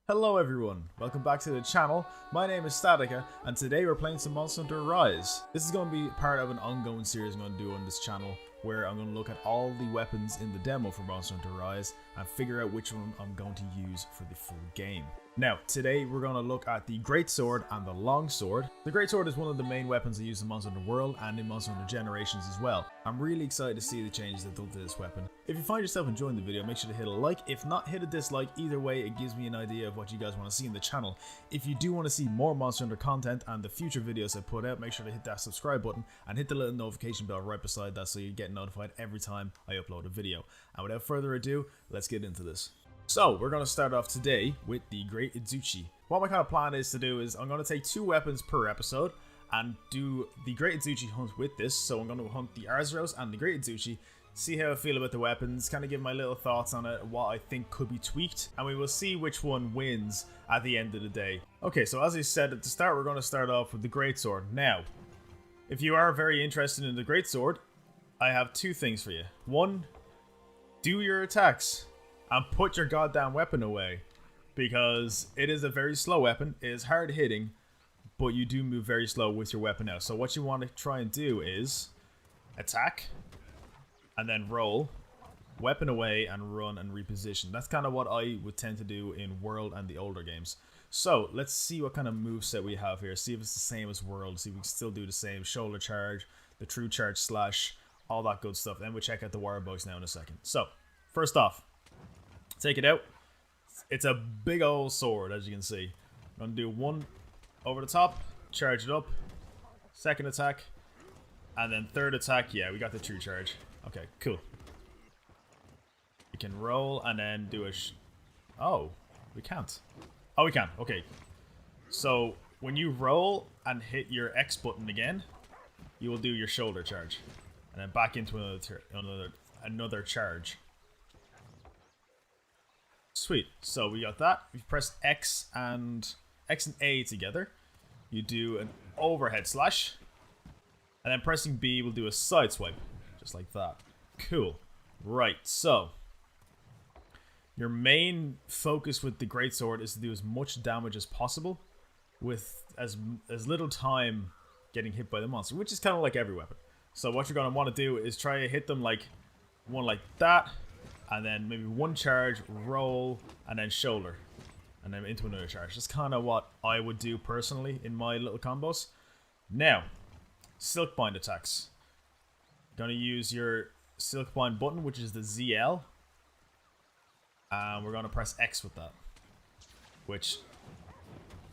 Hello everyone, welcome back to the channel. My name is Statika and today we're playing some Monster Hunter Rise. This is going to be part of an ongoing series I'm going to do on this channel where I'm going to look at all the weapons in the demo for Monster Hunter Rise and figure out which one I'm going to use for the full game. Now, today we're going to look at the Greatsword and the Longsword. The Greatsword is one of the main weapons I use in Monster Hunter World and in Monster Hunter Generations as well. I'm really excited to see the changes they've done to this weapon. If you find yourself enjoying the video, make sure to hit a like. If not, hit a dislike. Either way, it gives me an idea of what you guys want to see in the channel. If you do want to see more Monster Hunter content and the future videos I put out, make sure to hit that subscribe button and hit the little notification bell right beside that so you get notified every time I upload a video. And without further ado, let's get into this. So, we're going to start off today with the Greatsword. What my kind of plan is to do is I'm going to take 2 weapons per episode and do the Greatsword hunt with this. So I'm going to hunt the Arzuros and the Greatsword, see how I feel about the weapons, kind of give my little thoughts on it, what I think could be tweaked, and we will see which one wins at the end of the day. Okay, so as I said at the start, we're going to start off with the Greatsword. Now, if you are very interested in the Greatsword, I have 2 things for you. 1, do your attacks and put your goddamn weapon away, because it is a very slow weapon. It is hard hitting, but you do move very slow with your weapon out. So what you want to try and do is attack and then roll, weapon away, and run and reposition. That's kind of what I would tend to do in World and the older games. So let's see what kind of moveset we have here. See if it's the same as World. See if we can still do the same shoulder charge, the true charge slash, all that good stuff. Then we'll check out the wire bugs now in a second. So first off, take it out. It's a big old sword, as you can see. I'm going to do 1 over the top, charge it up, 2nd attack, and then 3rd attack. Yeah, we got the true charge. Okay, cool. We can roll and then do a oh, we can't. Oh, we can. Okay. So, when you roll and hit your X button again, you will do your shoulder charge. And then back into another charge. Sweet. So we got that. You press X and A together. You do an overhead slash. And then pressing B will do a side swipe. Just like that. Cool. Right, so your main focus with the Greatsword is to do as much damage as possible with as little time getting hit by the monster, which is kind of like every weapon. So what you're going to want to do is try to hit them like one like that, and then maybe 1 charge, roll, and then shoulder, and then into another charge. That's kind of what I would do personally in my little combos. Now, Silkbind attacks. Gonna use your Silkbind button, which is the ZL, and we're gonna press X with that, which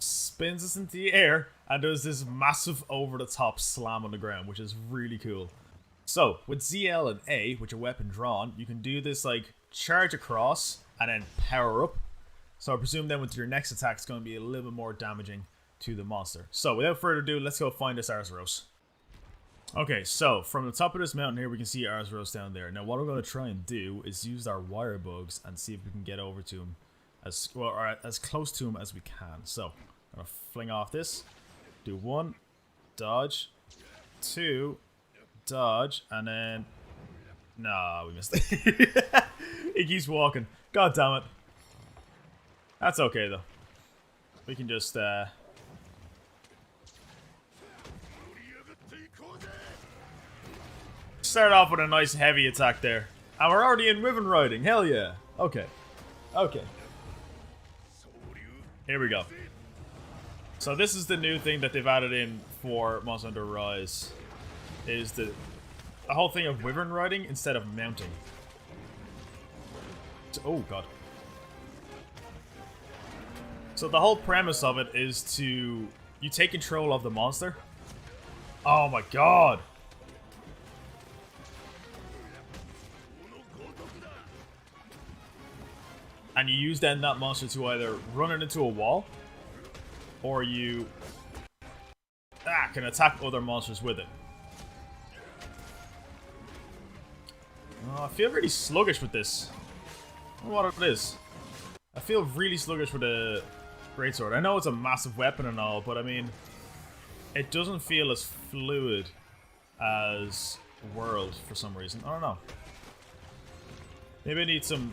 spins us into the air and does this massive over-the-top slam on the ground, which is really cool. So, with ZL and A, with your weapon drawn, you can do this like charge across and then power up. So I presume then with your next attack, it's going to be a little bit more damaging to the monster. So without further ado, let's go find this Arzuros. Okay, so from the top of this mountain here, we can see Arzuros down there. Now what I'm going to try and do is use our wire bugs and see if we can get over to him as well, or as close to him as we can. So I'm going to fling off this, do 1, dodge, 2, dodge, and then nah, we missed it. He keeps walking. God damn it. That's okay though. We can just start off with a nice heavy attack there. And we're already in ribbon riding. Hell yeah. Okay. Okay. Here we go. So this is the new thing that they've added in for Monster Hunter Rise. Is the whole thing of wyvern riding instead of mounting. Oh god. So the whole premise of it is to you take control of the monster. Oh my god. And you use then that monster to either run it into a wall, or you can attack other monsters with it. Oh, I feel really sluggish with this. I don't know what it is. I feel really sluggish with a Greatsword. I know it's a massive weapon and all, but I mean, it doesn't feel as fluid as World for some reason. I don't know. Maybe I need some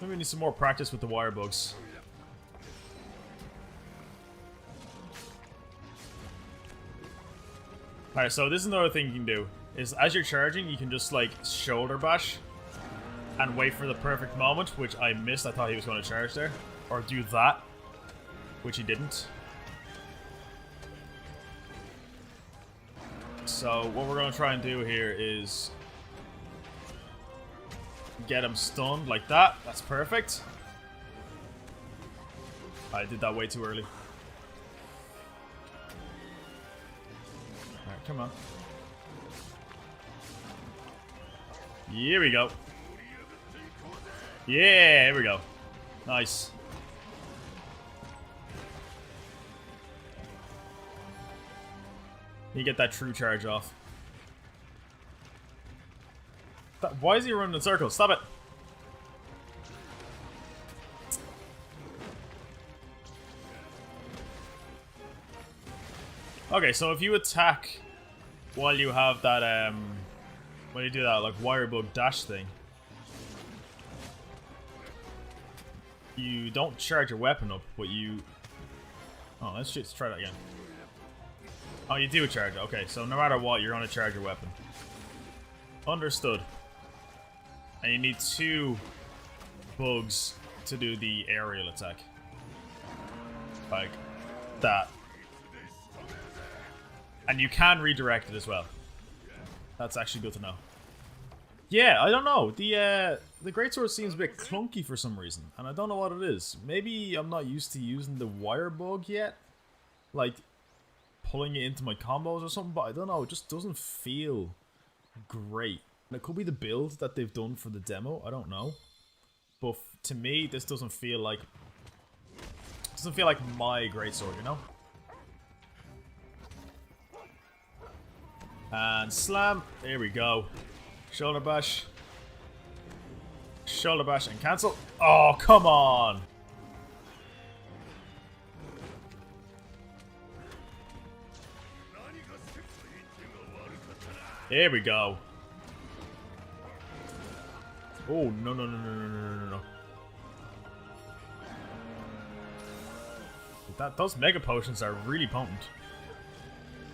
Maybe we need some more practice with the wire bugs. Alright, so this is another thing you can do. Is as you're charging, you can just like shoulder bash and wait for the perfect moment, which I missed. I thought he was going to charge there. Or do that, which he didn't. So what we're going to try and do here is get him stunned like that. That's perfect. I did that way too early. Alright, come on. Here we go. Yeah, here we go. Nice. You get that true charge off. Why is he running in circles? Stop it. Okay, so if you attack while you have that, when you do that, like, wire bug dash thing, you don't charge your weapon up, but you... Oh, let's just try that again. Oh, you do charge it. Okay, so no matter what, you're going to charge your weapon. Understood. And you need 2 bugs to do the aerial attack. Like that. And you can redirect it as well. That's actually good to know. Yeah, I don't know. The Greatsword seems a bit clunky for some reason, and I don't know what it is. Maybe I'm not used to using the wire bug yet. Like, pulling it into my combos or something, but I don't know. It just doesn't feel great. And it could be the build that they've done for the demo. I don't know. But to me, this doesn't feel like... doesn't feel like my Greatsword, you know? And slam. There we go. Shoulder bash. Shoulder bash and cancel. Oh, come on. There we go. Oh, no, no, no, no, no, no, no, no. Those mega potions are really potent.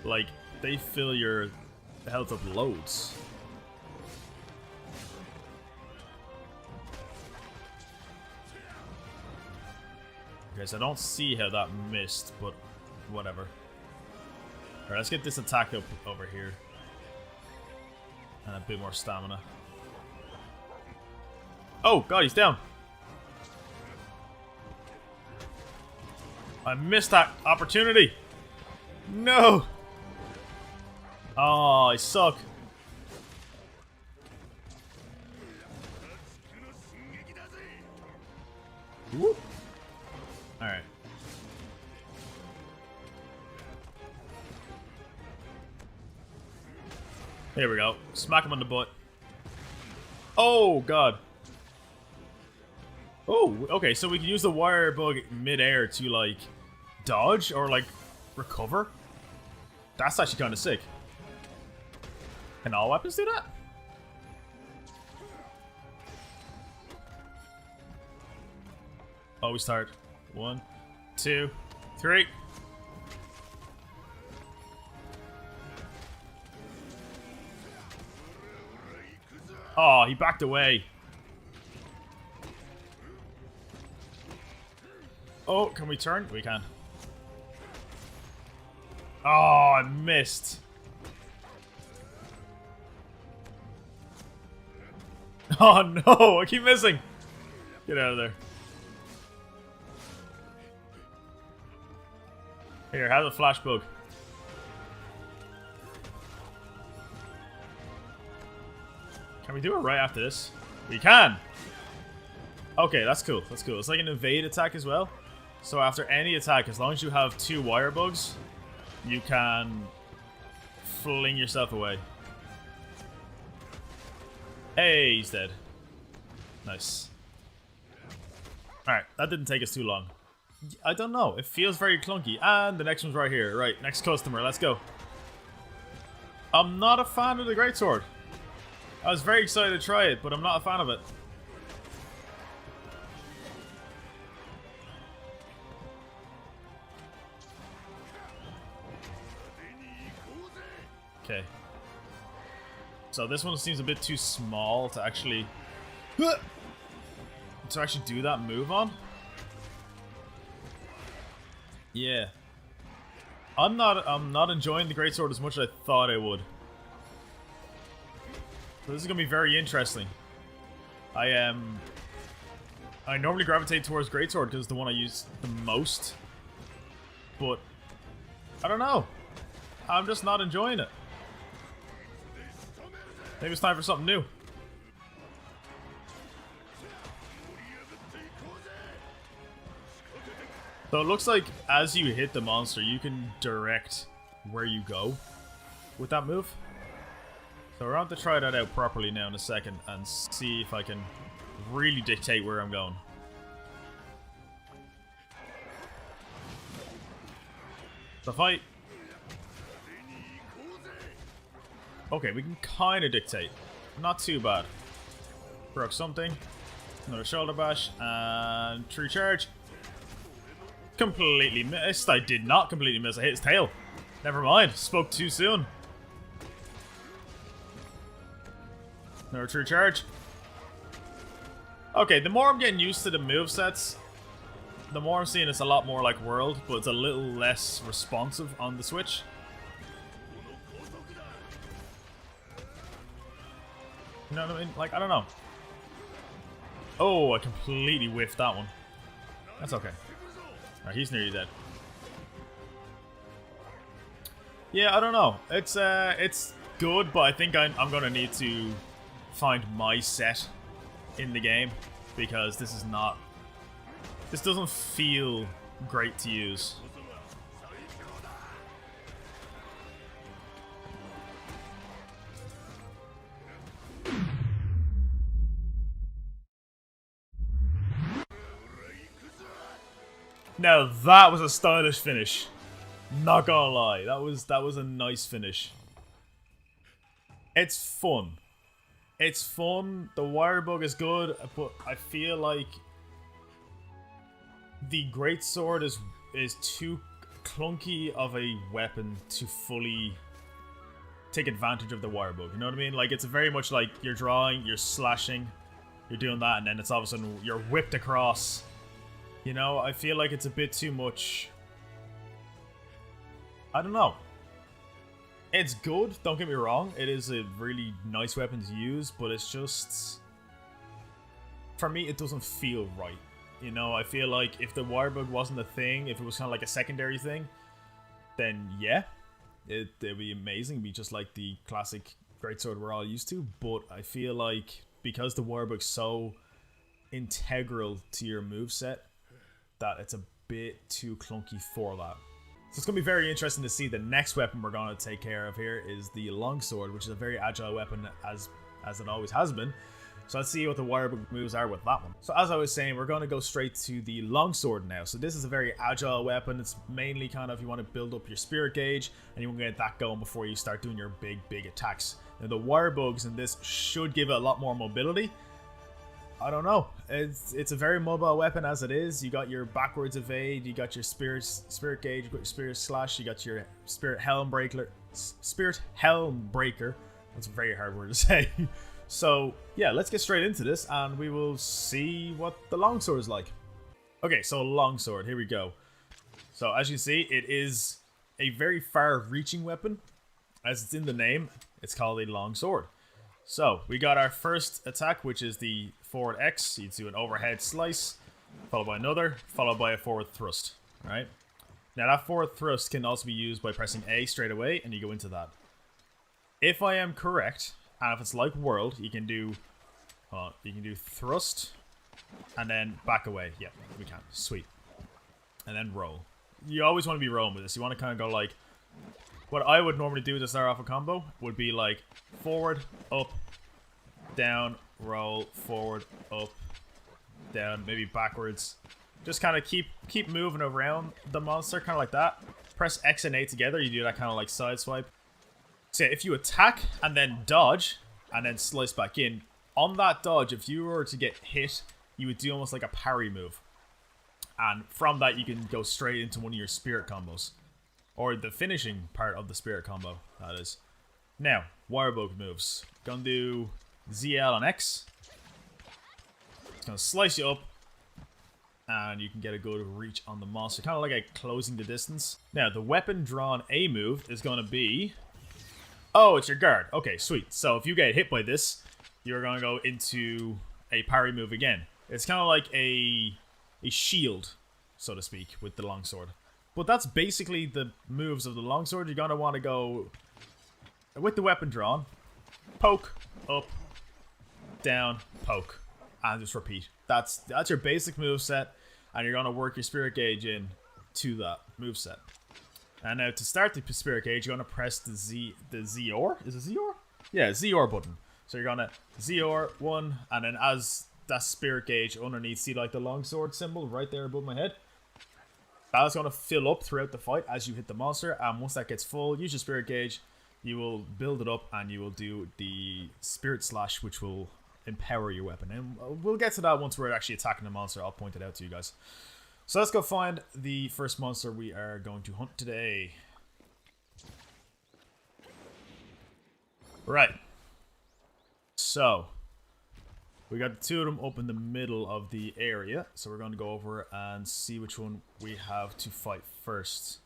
Like, they fill your health up loads. Okay, so I don't see how that missed, but whatever. Alright, let's get this attack up over here. And a bit more stamina. Oh, God, he's down. I missed that opportunity. No. Oh, I suck. Whoop. Alright. There we go. Smack him on the butt. Oh, God. Oh, okay, so we can use the wire bug mid-air to, like, dodge or, like, recover? That's actually kind of sick. Can all weapons do that? Oh, we start. 1, 2, 3. Oh, he backed away. Oh, can we turn? We can. Oh, I missed. Oh no, I keep missing. Get out of there. Here, have the flash bug. Can we do it right after this? We can! Okay, that's cool. That's cool. It's like an evade attack as well. So after any attack, as long as you have 2 wire bugs, you can fling yourself away. Hey, he's dead. Nice. Alright, that didn't take us too long. I don't know. It feels very clunky. And the next one's right here. Right, next customer. Let's go. I'm not a fan of the Greatsword. I was very excited to try it, but I'm not a fan of it. Okay. So this one seems a bit too small to actually do that move on. Yeah. I'm not enjoying the Greatsword as much as I thought I would. So this is gonna be very interesting. I normally gravitate towards Greatsword because it's the one I use the most. But I don't know. I'm just not enjoying it. Maybe it's time for something new. So it looks like as you hit the monster, you can direct where you go with that move. So we're going to try that out properly now in a second and see if I can really dictate where I'm going. The fight. Okay, we can kind of dictate. Not too bad. Broke something. Another shoulder bash. And true charge. Completely missed. I did not completely miss. I hit his tail. Never mind. Spoke too soon. Another true charge. Okay, the more I'm getting used to the movesets, the more I'm seeing it's a lot more like World, but it's a little less responsive on the Switch. You know what I mean? Like, I don't know. Oh, I completely whiffed that one. That's okay. Alright, he's nearly dead. Yeah, I don't know. It's good, but I think I'm gonna need to find my set in the game because this doesn't feel great to use. Now that was a stylish finish. Not gonna lie, that was a nice finish. It's fun. It's fun. The wire bug is good, but I feel like the Greatsword is too clunky of a weapon to fully take advantage of the wire bug. You know what I mean? Like, it's very much like you're drawing, you're slashing, you're doing that, and then it's all of a sudden you're whipped across. You know, I feel like it's a bit too much. I don't know. It's good, don't get me wrong. It is a really nice weapon to use, but it's just... For me, it doesn't feel right. You know, I feel like if the wire bug wasn't a thing, if it was kind of like a secondary thing, then yeah, it'd be amazing. It'd be just like the classic Greatsword we're all used to. But I feel like because the wire bug's so integral to your moveset, that it's a bit too clunky for that. So it's going to be very interesting to see the next weapon we're going to take care of here is the Longsword, which is a very agile weapon as it always has been. So let's see what the wire bug moves are with that one. So as I was saying, we're going to go straight to the Longsword now. So this is a very agile weapon. It's mainly kind of you want to build up your spirit gauge and you want to get that going before you start doing your big attacks. Now the wire bugs in this should give it a lot more mobility. I don't know. It's a very mobile weapon as it is. You got your backwards evade, you got your spirit gauge, you got your spirit slash, you got your spirit helm breaker. That's a very hard word to say. So yeah, let's get straight into this and we will see what the Longsword is like. Okay, so Longsword, here we go. So as you see, it is a very far-reaching weapon. As it's in the name, it's called a Longsword. So we got our first attack, which is the forward X. You do an overhead slice, followed by another, followed by a forward thrust. Right? Now that forward thrust can also be used by pressing A straight away, and you go into that. If I am correct, and if it's like World, you can do thrust, and then back away. Yep, we can. Sweet. And then roll. You always want to be rolling with this. You want to kind of go like... What I would normally do to start off a combo would be like forward, up, down, roll, forward, up, down, maybe backwards. Just kind of keep moving around the monster, kind of like that. Press X and A together, you do that kind of like side swipe. So yeah, if you attack and then dodge and then slice back in, on that dodge, if you were to get hit, you would do almost like a parry move. And from that, you can go straight into one of your spirit combos. Or the finishing part of the spirit combo, that is. Now, Wirebug moves. Gonna do ZL on X. It's gonna slice you up, and you can get a good reach on the monster. Kind of like a closing the distance. Now, the weapon drawn A move is gonna be... Oh, it's your guard. Okay, sweet. So if you get hit by this, you're gonna go into a parry move again. It's kind of like a shield, so to speak, with the longsword. But that's basically the moves of the longsword. You're gonna want to go with the weapon drawn, poke, up, down, poke, and just repeat. That's your basic move set, and you're gonna work your spirit gauge in to that move set. And now to start the spirit gauge, you're gonna press the ZR. Is it ZR? Yeah, ZR button. So you're gonna ZR 1, and then as that spirit gauge underneath, see like the longsword symbol right there above my head? That's gonna fill up throughout the fight as you hit the monster, and once that gets full, use your spirit gauge, you will build it up and you will do the spirit slash, which will empower your weapon. And we'll get to that once we're actually attacking the monster. I'll point it out to you guys. So let's go find the first monster we are going to hunt today. Right. So, we got the two of them up in the middle of the area. So we're going to go over and see which one we have to fight first.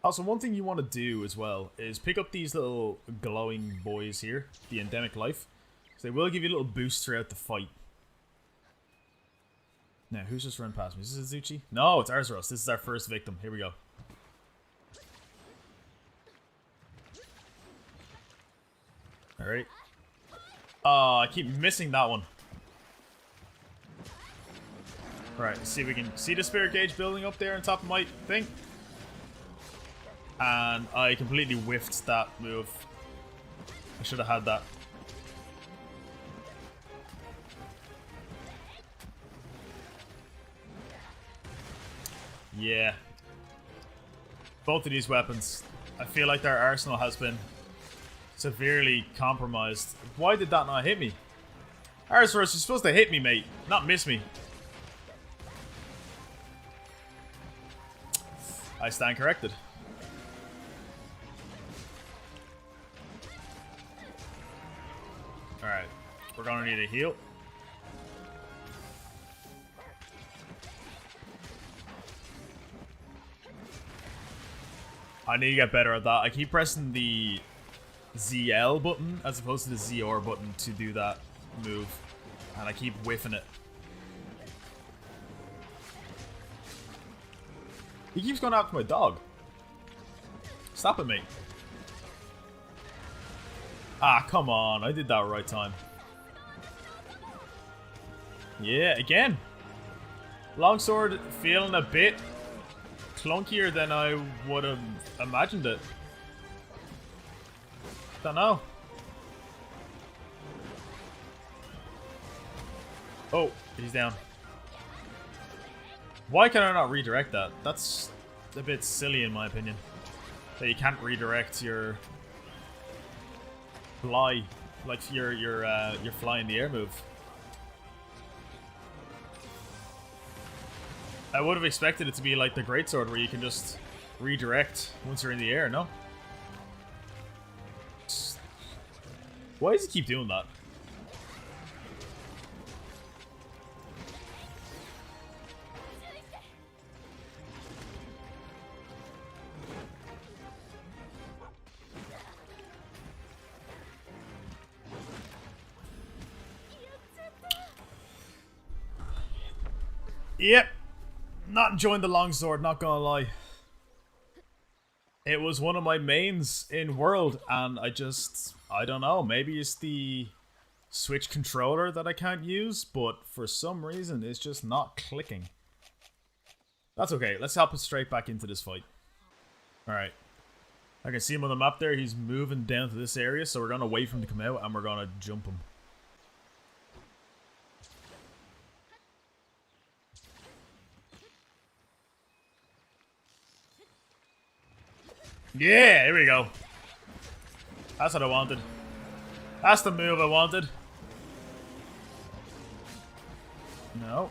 Also, one thing you want to do as well is pick up these little glowing boys here, the endemic life. So they will give you a little boost throughout the fight. Now, who's just run past me? Is this Azuchi? No, it's Arzuros. This is our first victim. Here we go. Alright. Oh, I keep missing that one. Right, let's see if we can see the spirit gauge building up there on top of my thing. And I completely whiffed that move. I should have had that. Yeah. Both of these weapons, I feel like their arsenal has been severely compromised. Why did that not hit me? Arzuros, you're supposed to hit me, mate, not miss me. I stand corrected. Alright, we're gonna need a heal. I need to get better at that. I keep pressing the ZL button as opposed to the ZR button to do that move, and I keep whiffing it. He keeps going after my dog. Stop it, mate. Ah, come on. I did that right time. Yeah, again. Longsword feeling a bit clunkier than I would have imagined it. Don't know. Oh, he's down. Why can I not redirect that? That's a bit silly in my opinion. That you can't redirect your fly, like your fly in the air move. I would have expected it to be like the Greatsword where you can just redirect once you're in the air, no? Why does he keep doing that? Yep. Not enjoying the longsword, not gonna lie. It was one of my mains in World, and I don't know, maybe it's the Switch controller that I can't use, but for some reason it's just not clicking. That's okay, let's hop straight back into this fight. Alright. I can see him on the map there, he's moving down to this area, so we're gonna wait for him to come out and we're gonna jump him. Yeah, here we go. That's what I wanted. That's the move I wanted. No.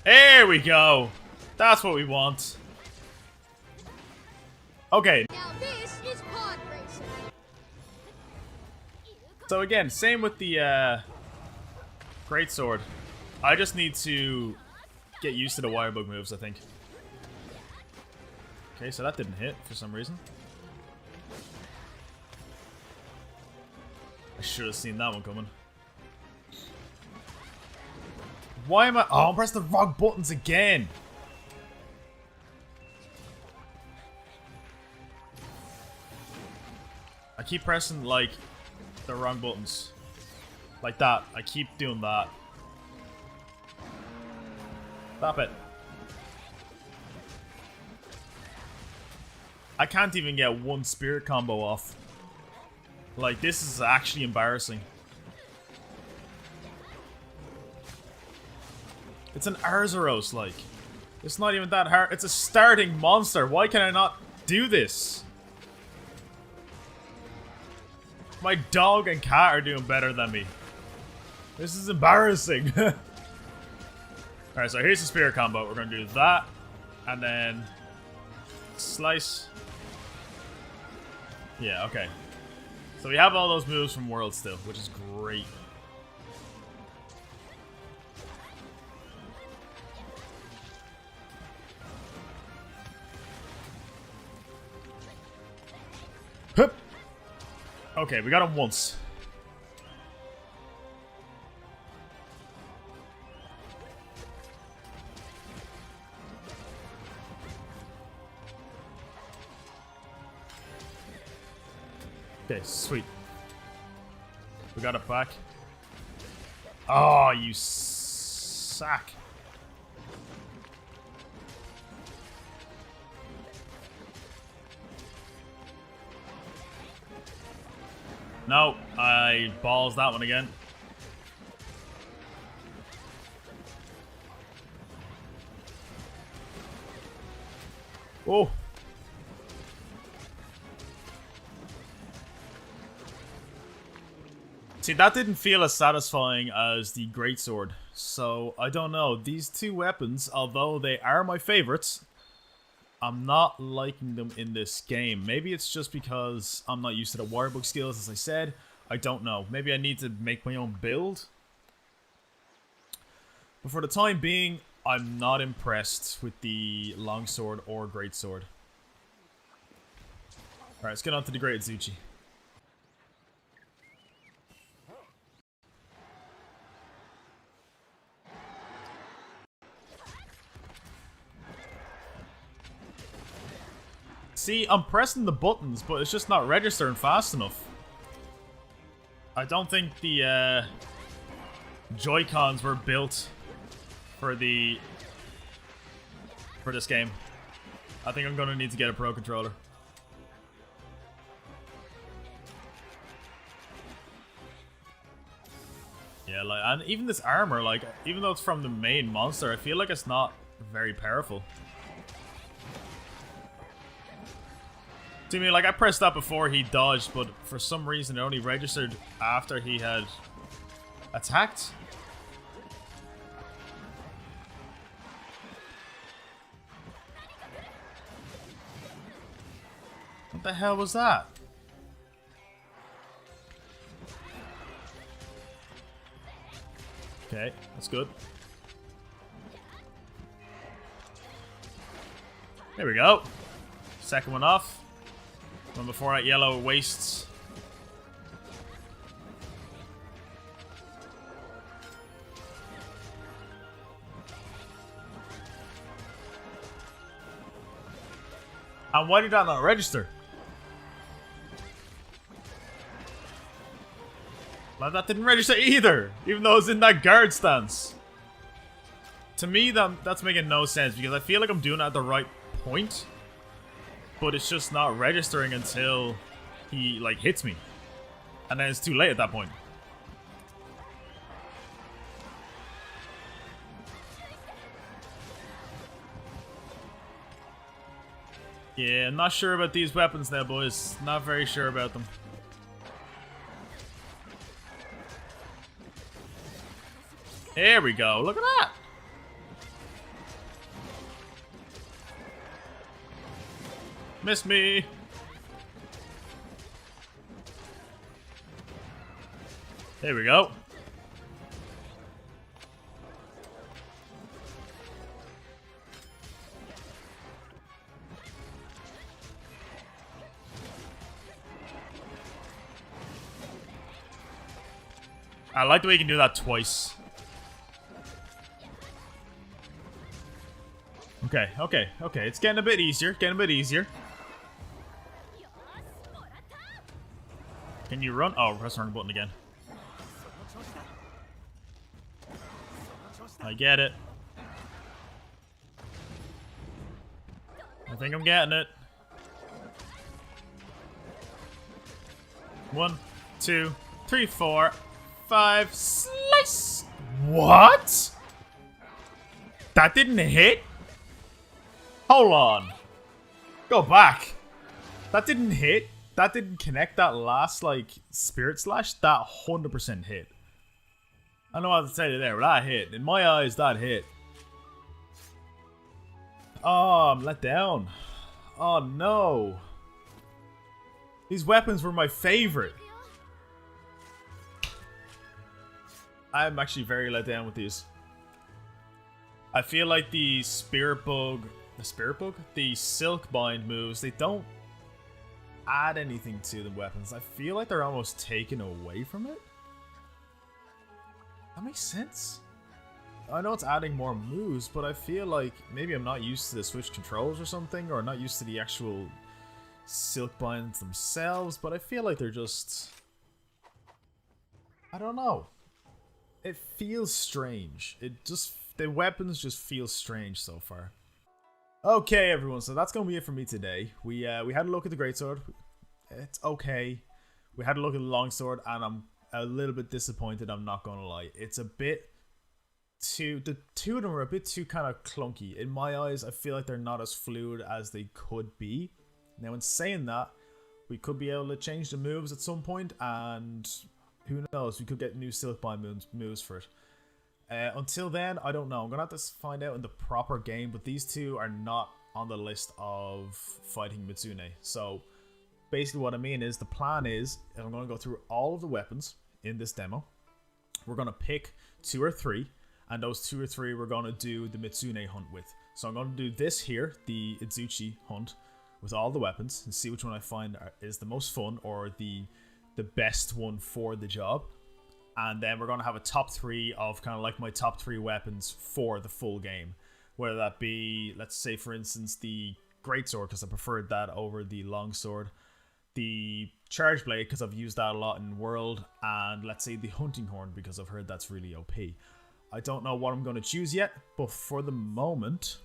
There we go. That's what we want. Okay. Now this is pod racing. So again, same with the Greatsword. I just need to get used to the wirebug moves, I think. Okay, so that didn't hit for some reason. I should have seen that one coming. Why am I... Oh, I'm pressing the wrong buttons again. I keep pressing, like, the wrong buttons. Like that. I keep doing that. Stop it. I can't even get one spirit combo off. Like, this is actually embarrassing. It's an Arzuros, like. It's not even that hard. It's a starting monster. Why can I not do this? My dog and cat are doing better than me. This is embarrassing. Alright, so here's the spirit combo. We're gonna do that. And then... slice. Yeah, okay. So we have all those moves from World still, which is great. Hup. Okay, we got him once. Okay, sweet. We got it back. Oh, you sack. No, I balls that one again. Oh. See, that didn't feel as satisfying as the Greatsword. So, I don't know. These two weapons, although they are my favorites, I'm not liking them in this game. Maybe it's just because I'm not used to the wirebug skills, as I said. I don't know. Maybe I need to make my own build. But for the time being, I'm not impressed with the Longsword or Greatsword. Alright, let's get on to the Great Zuchi. See, I'm pressing the buttons, but it's just not registering fast enough. I don't think the Joy-Cons were built for this game. I think I'm gonna need to get a Pro Controller. Yeah, like, and even this armor, like, even though it's from the main monster, I feel like it's not very powerful. See me, like, I pressed that before he dodged, but for some reason it only registered after he had attacked. What the hell was that? Okay, that's good. There we go. Second one off. One before that yellow wastes. And why did that not register? Like, that didn't register either, even though it's in that guard stance. To me, that's making no sense, because I feel like I'm doing it at the right point. But it's just not registering until he, like, hits me. And then it's too late at that point. Yeah, I'm not sure about these weapons now, boys. Not very sure about them. There we go. Look at that. Miss me. There we go. I like the way you can do that twice. Okay, okay, okay. It's getting a bit easier. Getting a bit easier. Can you run? Oh, press the wrong button again. I get it. I think I'm getting it. 1, 2, 3, 4, 5. Slice! What? That didn't hit? Hold on. Go back. That didn't hit. That didn't connect that last, like, Spirit Slash. That 100% hit. I don't know what to tell you there, but that hit. In my eyes, that hit. Oh, I'm let down. Oh, no. These weapons were my favorite. I'm actually very let down with these. I feel like the Spirit Bug... The Silk Bind moves, they don't add anything to the weapons. I feel like they're almost taken away from it. That makes sense. I know it's adding more moves, but I feel like maybe I'm not used to the Switch controls or something, or not used to the actual Silk Binds themselves, but I feel like they're just... I don't know. It feels strange. The weapons just feel strange so far. Okay, everyone, so that's going to be it for me today. We had a look at the Greatsword. It's okay. We had a look at the Longsword, and I'm a little bit disappointed, I'm not going to lie. It's a bit too... The two of them are a bit too kind of clunky. In my eyes, I feel like they're not as fluid as they could be. Now, in saying that, we could be able to change the moves at some point, and who knows, we could get new Silkbind moves for it. Until then, I don't know. I'm going to have to find out in the proper game, but these two are not on the list of fighting Mitsune. So, basically what I mean is, the plan is, I'm going to go through all of the weapons in this demo. We're going to pick 2 or 3, and those 2 or 3 we're going to do the Mitsune hunt with. So I'm going to do this here, the Itsuchi hunt, with all the weapons, and see which one I find is the most fun, or the best one for the job. And then we're going to have a top 3 of kind of like my top 3 weapons for the full game. Whether that be, let's say for instance, the Greatsword, because I preferred that over the Longsword. The Charge Blade, because I've used that a lot in World. And let's say the Hunting Horn, because I've heard that's really OP. I don't know what I'm going to choose yet, but for the moment,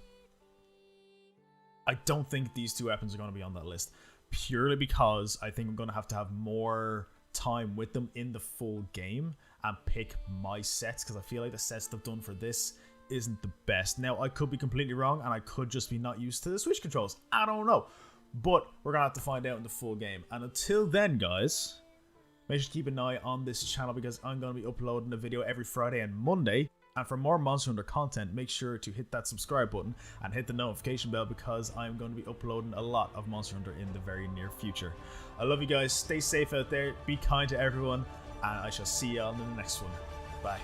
I don't think these 2 weapons are going to be on that list. Purely because I think I'm going to have more time with them in the full game and pick my sets, because I feel like the sets they've done for this isn't the best. Now, I could be completely wrong, and I could just be not used to the Switch controls. I don't know. But we're going to have to find out in the full game. And until then, guys, make sure to keep an eye on this channel, because I'm going to be uploading a video every Friday and Monday. And for more Monster Hunter content, make sure to hit that subscribe button and hit the notification bell, because I'm going to be uploading a lot of Monster Hunter in the very near future. I love you guys. Stay safe out there. Be kind to everyone. And I shall see y'all in the next one. Bye.